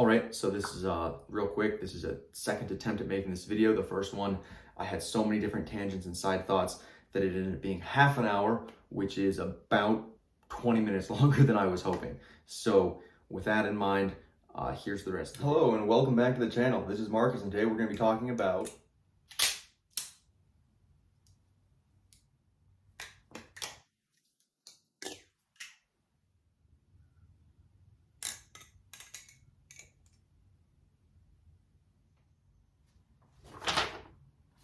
All right, so this is real quick. This is a second attempt at making this video. The first one, I had so many different tangents and side thoughts that it ended up being half an hour, which is about 20 minutes longer than I was hoping. So with that in mind, here's the rest. Hello and welcome back to the channel. This is Marcus and today we're going to be talking about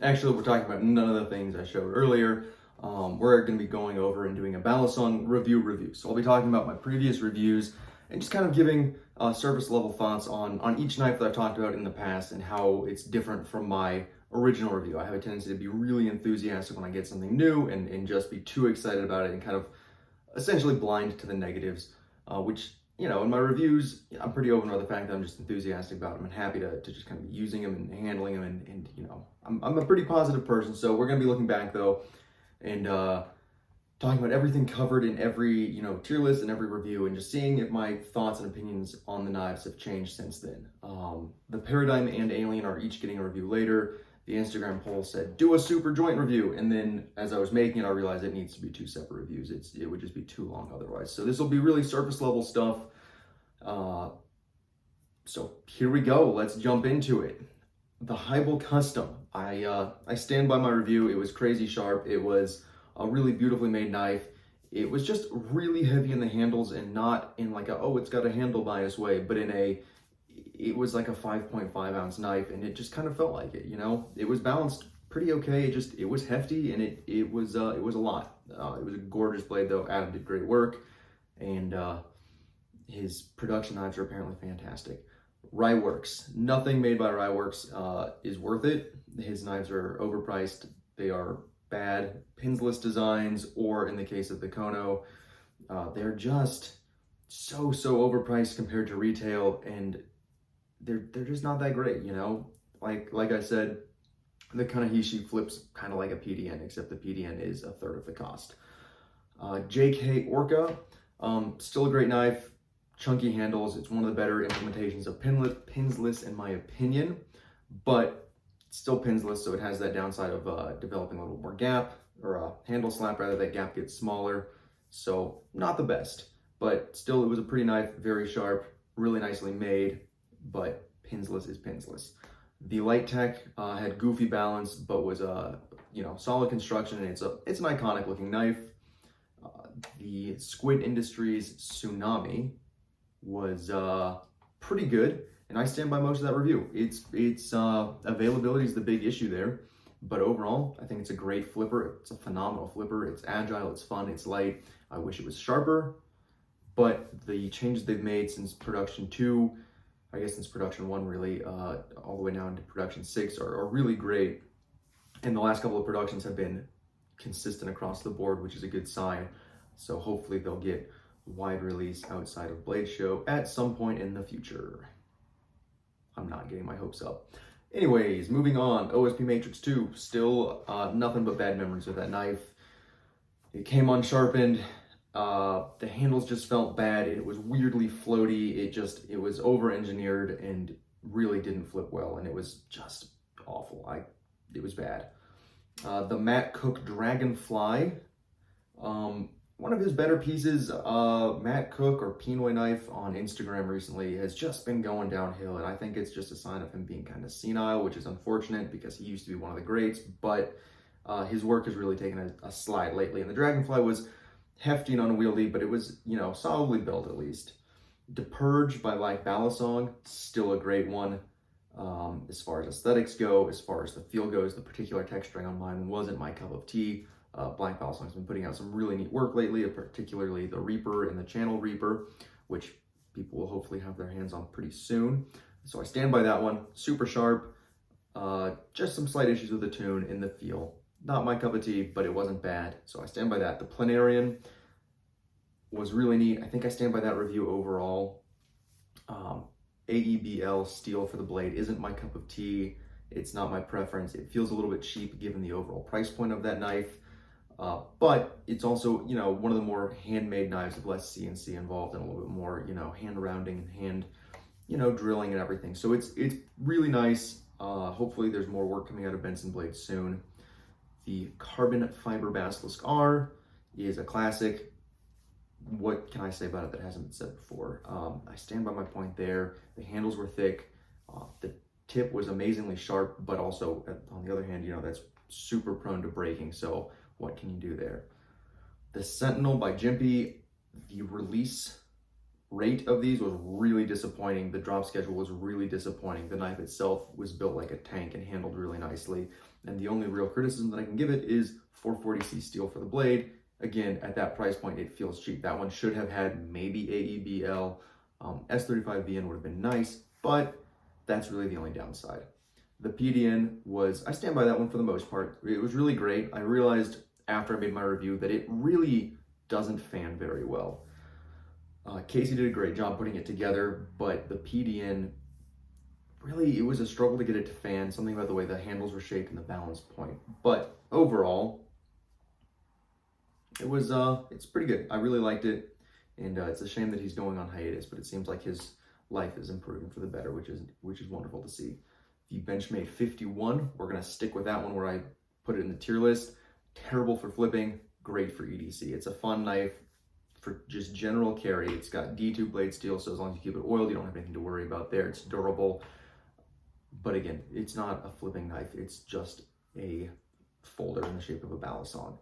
Actually, we're talking about none of the things I showed earlier. We're going to be going over and doing a Balisong review. So I'll be talking about my previous reviews and just kind of giving surface level thoughts on each knife that I've talked about in the past and how it's different from my original review. I have a tendency to be really enthusiastic when I get something new and just be too excited about it and kind of essentially blind to the negatives, which, you know, in my reviews, I'm pretty open about the fact that I'm just enthusiastic about them and happy to just kind of be using them and handling them. And you know, I'm a pretty positive person. So we're going to be looking back, though, and talking about everything covered in every, you know, tier list and every review and just seeing if my thoughts and opinions on the knives have changed since then. The Paradigm and Alien are each getting a review later. The Instagram poll said, do a super joint review. And then as I was making it, I realized it needs to be two separate reviews. It would just be too long otherwise. So this will be really surface level stuff. So here we go. Let's jump into it. The Heibel Custom. I stand by my review. It was crazy sharp. It was a really beautifully made knife. It was just really heavy in the handles and not in like a, oh, it's got a handle bias way, but it was like a 5.5 ounce knife, and it just kind of felt like it, you know? It was balanced pretty okay. It was hefty, and it was a lot. It was a gorgeous blade, though. Adam did great work, and his production knives are apparently fantastic. Ryeworks. Nothing made by Ryeworks is worth it. His knives are overpriced. They are bad pinsless designs, or in the case of the Kono, they're just so overpriced compared to retail, and they're just not that great, you know? Like I said, the Kanahishi flips kind of like a PDN, except the PDN is a third of the cost. JK Orca, still a great knife, chunky handles. It's one of the better implementations of pinsless in my opinion, but still pinsless, so it has that downside of developing a little more gap, or a handle slap rather, that gap gets smaller. So not the best, but still it was a pretty knife, very sharp, really nicely made, but pinsless is pinsless. The Light Tech had goofy balance, but was you know, solid construction, and it's an iconic looking knife. The Squid Industries Tsunami was pretty good, and I stand by most of that review. Its availability is the big issue there, but overall, I think it's a great flipper. It's a phenomenal flipper. It's agile, it's fun, it's light. I wish it was sharper, but the changes they've made since production 2, I guess since production 1 really, all the way now into production 6 are really great. And the last couple of productions have been consistent across the board, which is a good sign. So hopefully they'll get wide release outside of Blade Show at some point in the future. I'm not getting my hopes up. Anyways, moving on. OSP Matrix 2, still nothing but bad memories with that knife. It came unsharpened. The handles just felt bad. It was weirdly floaty. It was over-engineered and really didn't flip well, and it was just awful. It was bad. The Matt Cook Dragonfly, one of his better pieces. Matt Cook, or Pinoy Knife on Instagram recently, has just been going downhill, and I think it's just a sign of him being kind of senile, which is unfortunate because he used to be one of the greats, but his work has really taken a slide lately, and the Dragonfly was hefty and unwieldy, but it was, you know, solidly built at least. Depurge by Balisong, still a great one. As far as aesthetics go, as far as the feel goes, the particular texturing on mine wasn't my cup of tea. Black Balisong's been putting out some really neat work lately, particularly the Reaper and the Channel Reaper, which people will hopefully have their hands on pretty soon. So I stand by that one. Super sharp, just some slight issues with the tune and the feel. Not my cup of tea, but it wasn't bad, so I stand by that. The Planarian was really neat. I think I stand by that review overall. AEBL steel for the blade isn't my cup of tea. It's not my preference. It feels a little bit cheap given the overall price point of that knife. But it's also, you know, one of the more handmade knives with less CNC involved and a little bit more, you know, hand rounding and hand drilling and everything. So it's really nice. Hopefully there's more work coming out of Benson blades soon. The carbon fiber Basilisk R is a classic. What can I say about it that hasn't been said before? I stand by my point there. The handles were thick. The tip was amazingly sharp, but also on the other hand, that's super prone to breaking. So what can you do there? The Sentinel by Jimpy, the release rate of these was really disappointing. The drop schedule was really disappointing. The knife itself was built like a tank and handled really nicely. And the only real criticism that I can give it is 440C steel for the blade. Again, at that price point, it feels cheap. That one should have had maybe AEBL. S35VN would have been nice, but that's really the only downside. The PDN I stand by that one for the most part. It was really great. I realized after I made my review that it really doesn't fan very well. Casey did a great job putting it together, but the PDN, really, it was a struggle to get it to fan, something about the way the handles were shaped and the balance point. But overall, it's pretty good. I really liked it, and it's a shame that he's going on hiatus, but it seems like his life is improving for the better, which is wonderful to see. The Benchmade 51, we're gonna stick with that one where I put it in the tier list. Terrible for flipping, great for EDC. It's a fun knife for just general carry. It's got D2 blade steel, so as long as you keep it oiled, you don't have anything to worry about there. It's durable, but again, it's not a flipping knife. It's just a folder in the shape of a Balisong.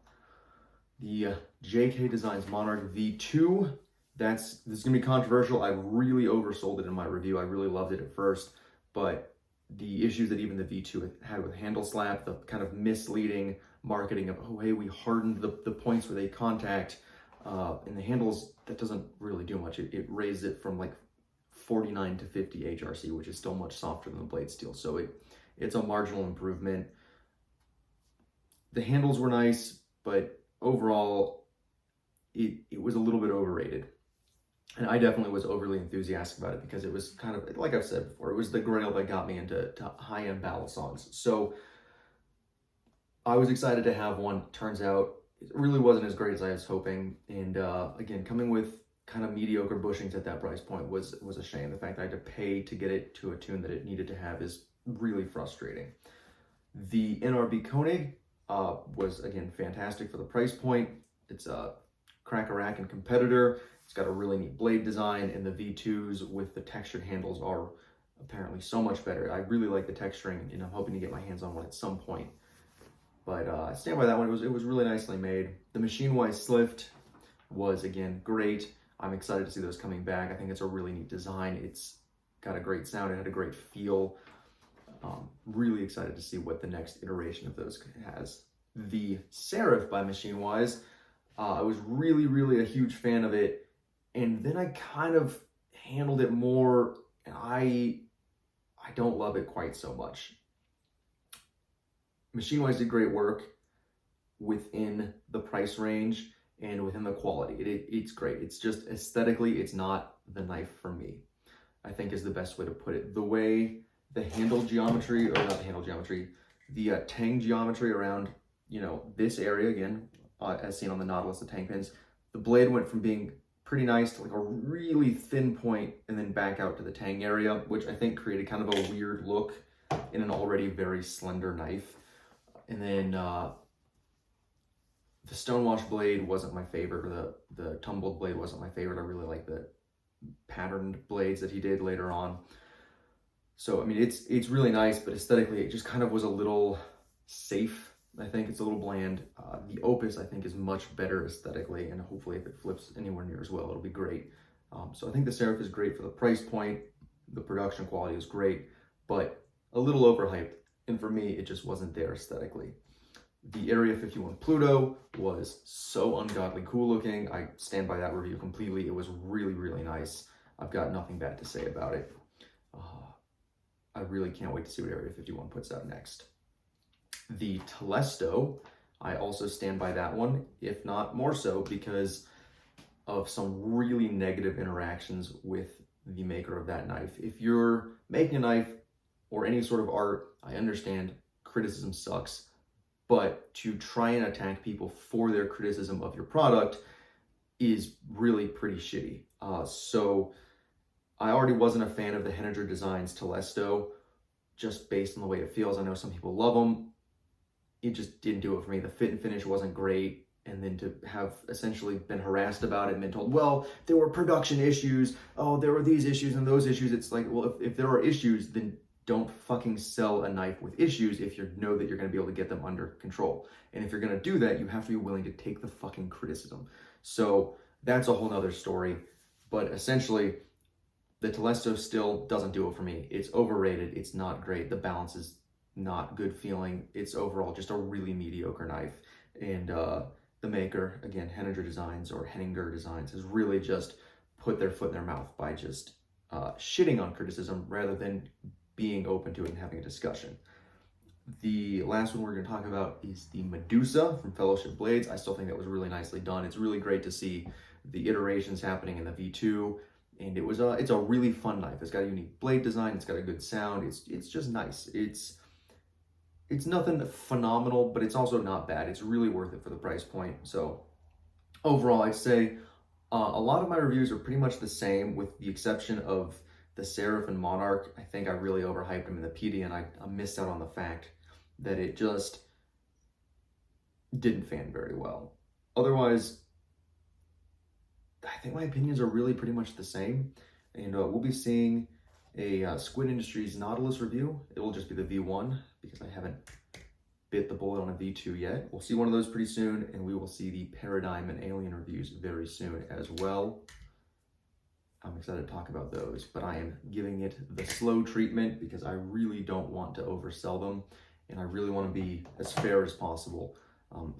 The JK Designs Monarch V2, this is gonna be controversial. I really oversold it in my review. I really loved it at first, but the issues that even the V2 had with handle slap, the kind of misleading marketing of, oh, hey, we hardened the points where they contact, and the handles, that doesn't really do much. It raised it from like 49 to 50 HRC, which is still much softer than the blade steel. So it's a marginal improvement. The handles were nice, but overall, it was a little bit overrated. And I definitely was overly enthusiastic about it because it was kind of, like I've said before, it was the grail that got me into high-end Balisongs. So I was excited to have one. Turns out it really wasn't as great as I was hoping. And again, coming with kind of mediocre bushings at that price point was a shame. The fact that I had to pay to get it to a tune that it needed to have is really frustrating. The NRB Koenig was, again, fantastic for the price point. It's a crack-a-rack competitor. It's got a really neat blade design, and the V2s with the textured handles are apparently so much better. I really like the texturing, and I'm hoping to get my hands on one at some point. But I stand by that one. It was really nicely made. The Machine-Wise Slift was, again, great. I'm excited to see those coming back. I think it's a really neat design. It's got a great sound. It had a great feel. Really excited to see what the next iteration of those has. The Serif by Machine-Wise, I was really, really a huge fan of it. And then I kind of handled it more, and I don't love it quite so much. Machine-Wise did great work within the price range and within the quality. It's great. It's just aesthetically, it's not the knife for me, I think is the best way to put it. The way the handle geometry, or not the handle geometry, the tang geometry around, this area, again, as seen on the Nautilus, the tang pins, the blade went from being pretty nice to like a really thin point and then back out to the tang area, which I think created kind of a weird look in an already very slender knife. And then the stonewash blade wasn't my favorite, or the tumbled blade wasn't my favorite. I really like the patterned blades that he did later on. So, I mean, it's really nice, but aesthetically, it just kind of was a little safe. I think it's a little bland. The Opus, I think, is much better aesthetically, and hopefully if it flips anywhere near as well, it'll be great. So I think the Serif is great for the price point. The production quality is great, but a little overhyped. And for me, it just wasn't there aesthetically. The Area 51 Pluto was so ungodly cool looking. I stand by that review completely. It was really, really nice. I've got nothing bad to say about it. I really can't wait to see what Area 51 puts out next. The Telesto, I also stand by that one, if not more so, because of some really negative interactions with the maker of that knife. If you're making a knife or any sort of art, I understand criticism sucks, but to try and attack people for their criticism of your product is really pretty shitty. So I already wasn't a fan of the Henninger Designs Telesto, just based on the way it feels. I know some people love them. It just didn't do it for me. The fit and finish wasn't great. And then to have essentially been harassed about it and been told, well, there were production issues. Oh, there were these issues and those issues. It's like, well, if there are issues, then don't fucking sell a knife with issues if you know that you're going to be able to get them under control. And if you're going to do that, you have to be willing to take the fucking criticism. So that's a whole nother story. But essentially, the Telesto still doesn't do it for me. It's overrated. It's not great. The balance is not good feeling. It's overall just a really mediocre knife. And the maker, again, Henninger Designs, has really just put their foot in their mouth by just shitting on criticism rather than being open to it and having a discussion. The last one we're going to talk about is the Medusa from Fellowship Blades. I still think that was really nicely done. It's really great to see the iterations happening in the V2, and it's a really fun knife. It's got a unique blade design. It's got a good sound. It's just nice. It's nothing phenomenal, but it's also not bad. It's really worth it for the price point. So overall, I'd say a lot of my reviews are pretty much the same, with the exception of the Seraph and Monarch. I think I really overhyped them in the PD, and I missed out on the fact that it just didn't fan very well. Otherwise, I think my opinions are really pretty much the same. And we'll be seeing a Squid Industries Nautilus review. It will just be the V1 because I haven't bit the bullet on a V2 yet. We'll see one of those pretty soon, and we will see the Paradigm and Alien reviews very soon as well. I'm excited to talk about those, but I am giving it the slow treatment because I really don't want to oversell them, and I really want to be as fair as possible.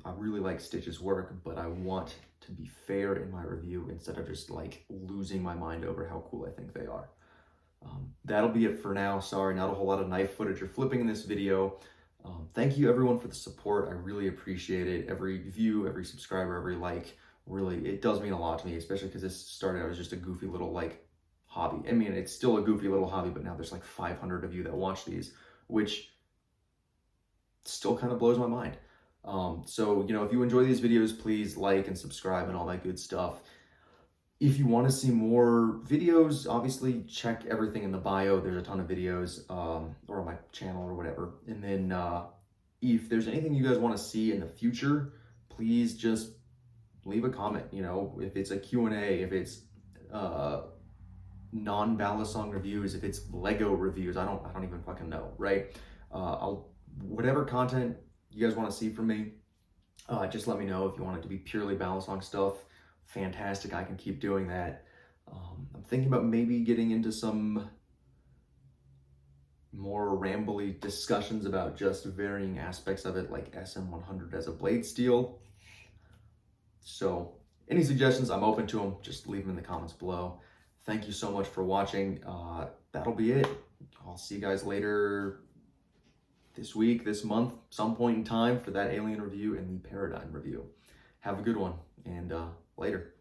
I really like Stitch's work, but I want to be fair in my review instead of just like losing my mind over how cool I think they are. That'll be it for now. Sorry, not a whole lot of knife footage or flipping in this video. Thank you everyone for the support. I really appreciate it. Every view, every subscriber, every like, really, it does mean a lot to me, especially because this started out as just a goofy little like hobby. I mean, it's still a goofy little hobby, but now there's like 500 of you that watch these, which still kind of blows my mind. So, if you enjoy these videos, please like and subscribe and all that good stuff. If you want to see more videos, obviously check everything in the bio. There's a ton of videos, or on my channel or whatever. And then if there's anything you guys want to see in the future, please just leave a comment. If it's a Q&A, if it's non-Balisong reviews, if it's Lego reviews, I don't even fucking know, right? Whatever content you guys want to see from me, just let me know. If you want it to be purely Balisong stuff, fantastic, I can keep doing that. I'm thinking about maybe getting into some more rambly discussions about just varying aspects of it, like SM100 as a blade steel. So any suggestions, I'm open to them. Just leave them in the comments below. Thank you so much for watching. That'll be it. I'll see you guys later this week, this month, some point in time, for that Alien review and the Paradigm review. Have a good one, and later.